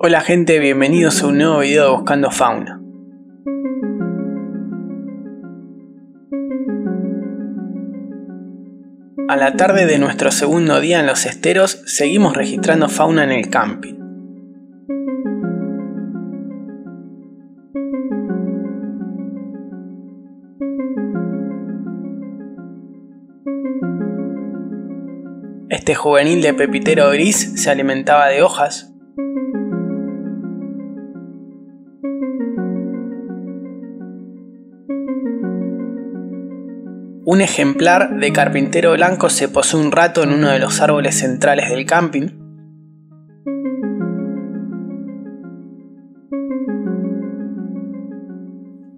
Hola gente, bienvenidos a un nuevo video de Buscando Fauna. A la tarde de nuestro segundo día en los esteros, seguimos registrando fauna en el camping. Este juvenil de pepitero gris se alimentaba de hojas. Un ejemplar de carpintero blanco se posó un rato en uno de los árboles centrales del camping.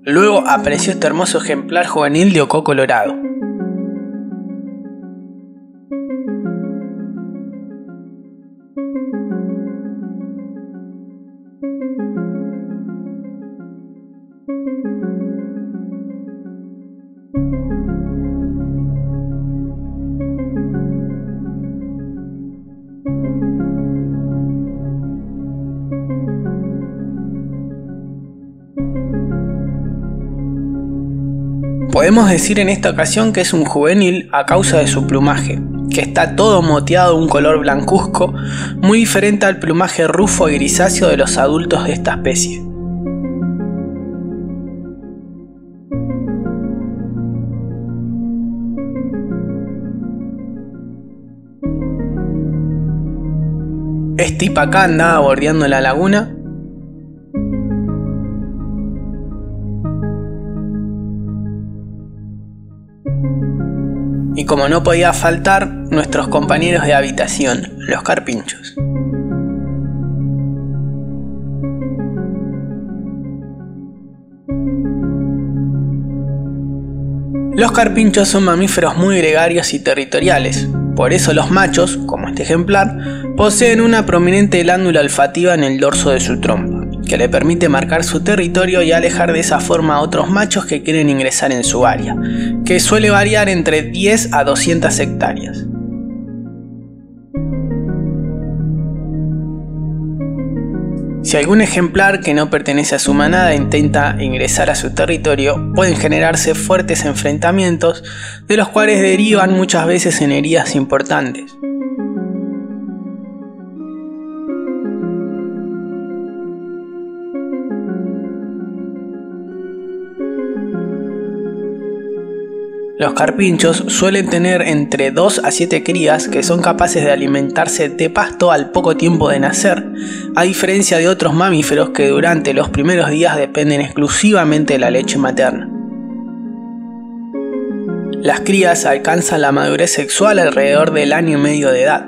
Luego apareció este hermoso ejemplar juvenil de oco colorado. Podemos decir en esta ocasión que es un juvenil a causa de su plumaje, que está todo moteado de un color blancuzco, muy diferente al plumaje rufo y grisáceo de los adultos de esta especie. Este hipacá andaba bordeando la laguna. Y como no podía faltar, nuestros compañeros de habitación, los carpinchos. Los carpinchos son mamíferos muy gregarios y territoriales, por eso los machos, como este ejemplar, poseen una prominente glándula olfativa en el dorso de su trompa, que le permite marcar su territorio y alejar de esa forma a otros machos que quieren ingresar en su área, que suele variar entre 10 a 200 hectáreas. Si algún ejemplar que no pertenece a su manada intenta ingresar a su territorio, pueden generarse fuertes enfrentamientos, de los cuales derivan muchas veces en heridas importantes. Los carpinchos suelen tener entre 2 a 7 crías que son capaces de alimentarse de pasto al poco tiempo de nacer, a diferencia de otros mamíferos que durante los primeros días dependen exclusivamente de la leche materna. Las crías alcanzan la madurez sexual alrededor del año y medio de edad.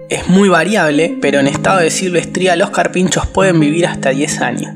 Es muy variable, pero en estado de silvestría los carpinchos pueden vivir hasta 10 años.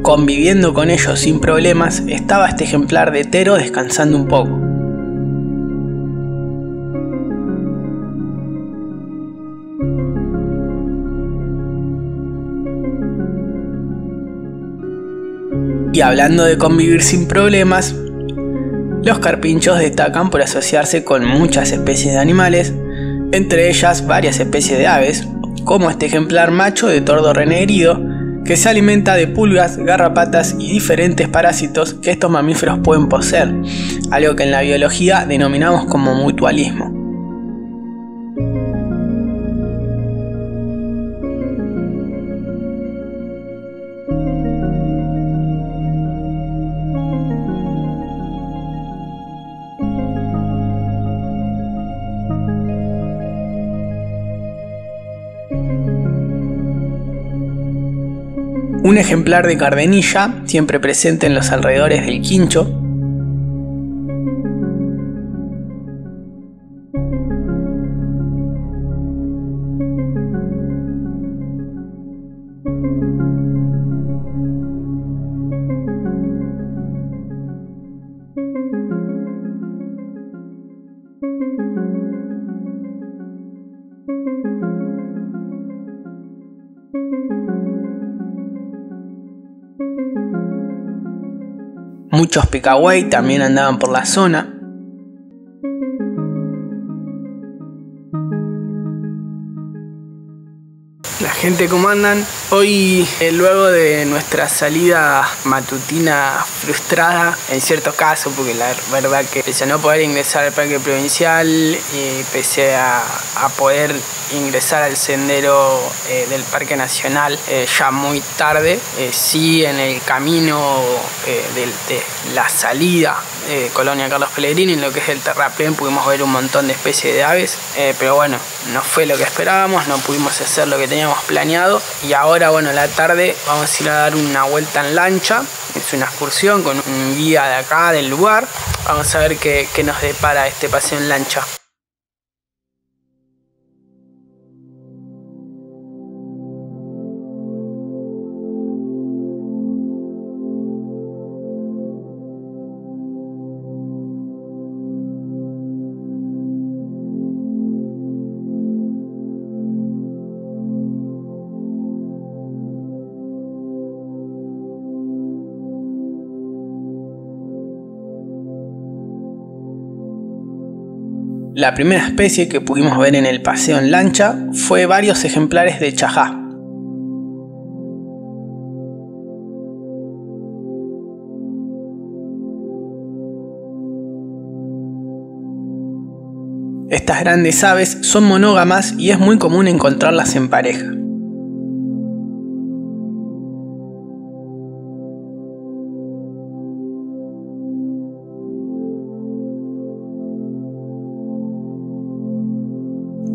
Conviviendo con ellos sin problemas, estaba este ejemplar de tero descansando un poco. Y hablando de convivir sin problemas, los carpinchos destacan por asociarse con muchas especies de animales, entre ellas varias especies de aves, como este ejemplar macho de tordo renegrido, que se alimenta de pulgas, garrapatas y diferentes parásitos que estos mamíferos pueden poseer, algo que en la biología denominamos como mutualismo. Un ejemplar de cardenilla, siempre presente en los alrededores del quincho. Muchos picaway también andaban por la zona. La gente, ¿cómo andan? Hoy, luego de nuestra salida matutina frustrada, en ciertos casos, porque la verdad que pese a no poder ingresar al parque provincial y pese a poder ingresar al sendero del parque nacional ya muy tarde, sí en el camino de la salida de Colonia Carlos Pellegrini, en lo que es el terraplén, pudimos ver un montón de especies de aves, pero bueno, no fue lo que esperábamos, no pudimos hacer lo que teníamos planeado, y ahora, bueno, a la tarde vamos a ir a dar una vuelta en lancha. Es una excursión con un guía de acá, del lugar. Vamos a ver qué nos depara este paseo en lancha. La primera especie que pudimos ver en el paseo en lancha fue varios ejemplares de chajá. Estas grandes aves son monógamas y es muy común encontrarlas en pareja.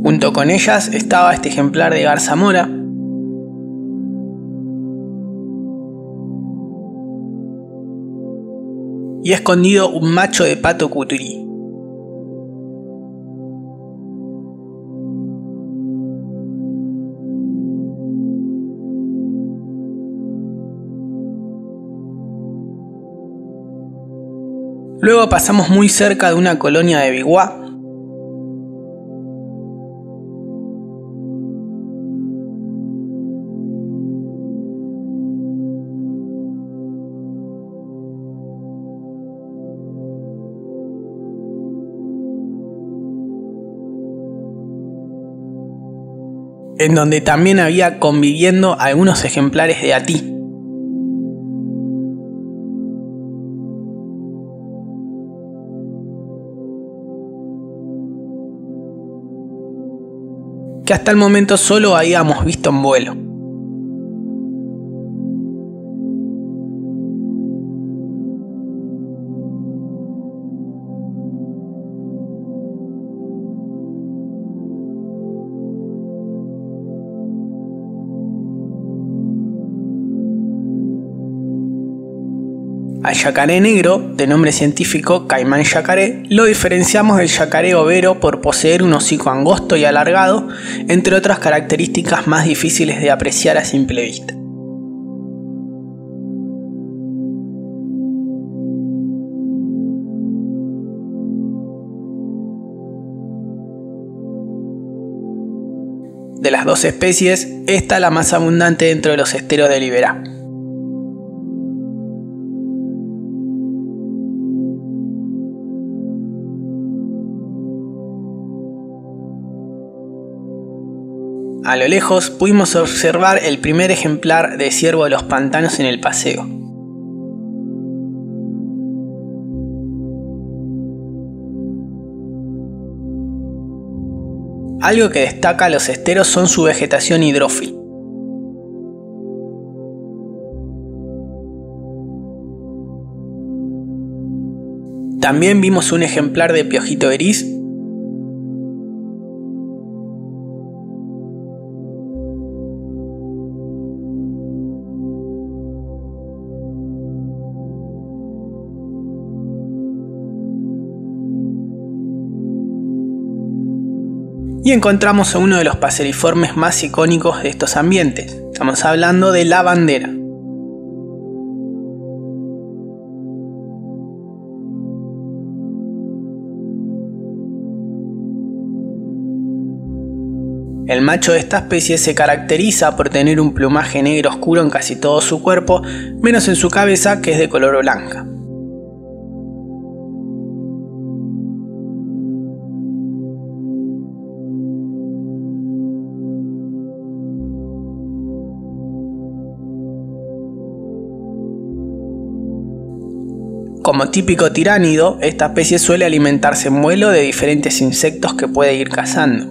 Junto con ellas estaba este ejemplar de garza mora. Y escondido un macho de pato cuturí. Luego pasamos muy cerca de una colonia de biguá. En donde también había conviviendo algunos ejemplares de atí. Que hasta el momento solo habíamos visto en vuelo. Al yacaré negro, de nombre científico caimán yacaré, lo diferenciamos del yacaré overo por poseer un hocico angosto y alargado, entre otras características más difíciles de apreciar a simple vista. De las dos especies, esta es la más abundante dentro de los esteros de Liberá. A lo lejos pudimos observar el primer ejemplar de ciervo de los pantanos en el paseo. Algo que destaca a los esteros son su vegetación hidrófila. También vimos un ejemplar de piojito gris. Y encontramos a uno de los paseriformes más icónicos de estos ambientes. Estamos hablando de la bandera. El macho de esta especie se caracteriza por tener un plumaje negro oscuro en casi todo su cuerpo, menos en su cabeza, que es de color blanca. Como típico tiránido, esta especie suele alimentarse en vuelo de diferentes insectos que puede ir cazando.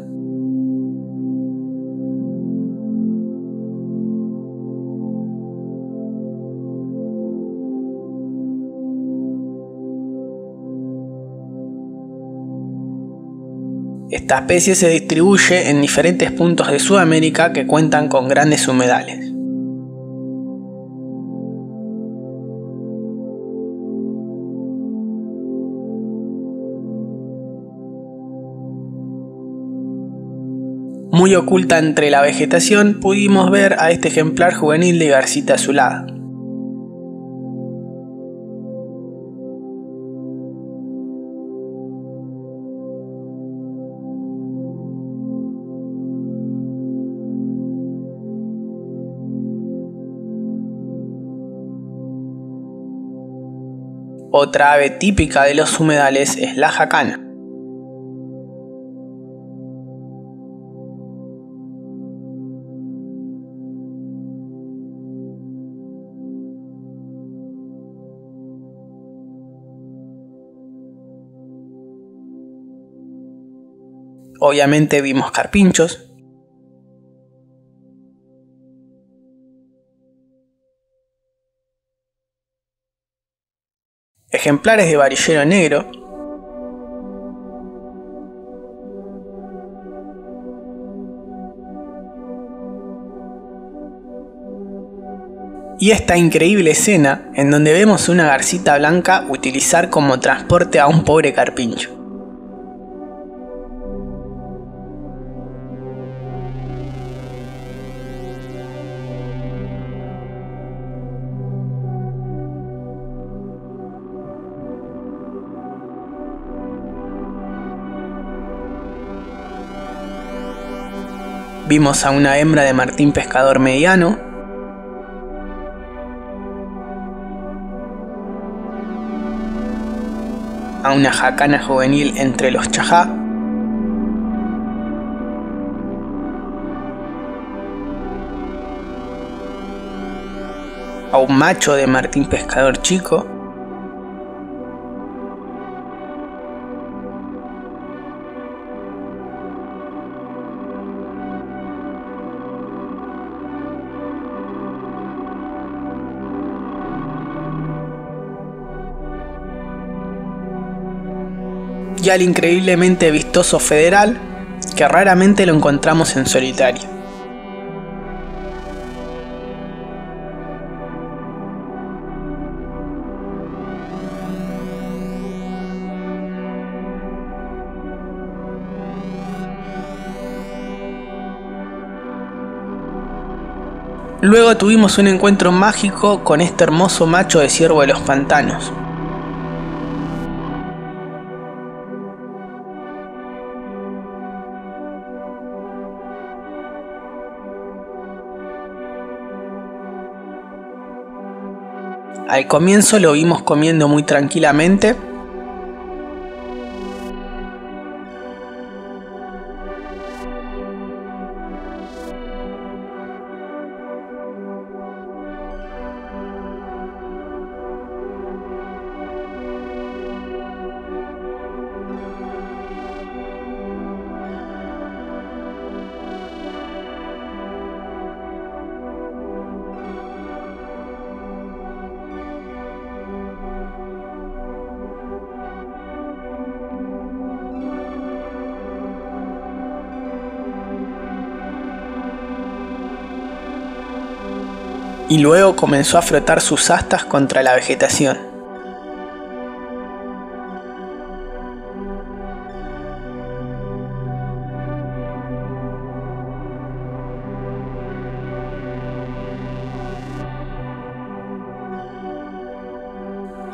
Esta especie se distribuye en diferentes puntos de Sudamérica que cuentan con grandes humedales. Muy oculta entre la vegetación, pudimos ver a este ejemplar juvenil de garcita azulada. Otra ave típica de los humedales es la jacana. Obviamente vimos carpinchos. Ejemplares de varillero negro. Y esta increíble escena en donde vemos una garcita blanca utilizar como transporte a un pobre carpincho. Vimos a una hembra de martín pescador mediano, a una jacana juvenil entre los chajá, a un macho de martín pescador chico, y al increíblemente vistoso federal, que raramente lo encontramos en solitario. Luego tuvimos un encuentro mágico con este hermoso macho de ciervo de los pantanos. Al comienzo lo vimos comiendo muy tranquilamente. Y luego comenzó a frotar sus astas contra la vegetación.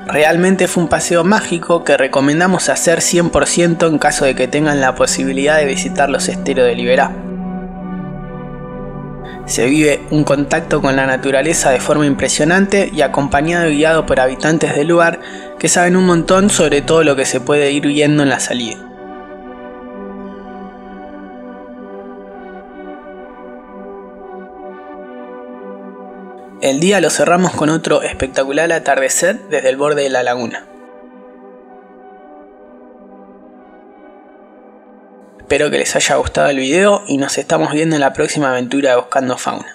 Realmente fue un paseo mágico que recomendamos hacer 100% en caso de que tengan la posibilidad de visitar los esteros de Liberá. Se vive un contacto con la naturaleza de forma impresionante y acompañado y guiado por habitantes del lugar que saben un montón sobre todo lo que se puede ir viendo en la salida. El día lo cerramos con otro espectacular atardecer desde el borde de la laguna. Espero que les haya gustado el video y nos estamos viendo en la próxima aventura de Buscando Fauna.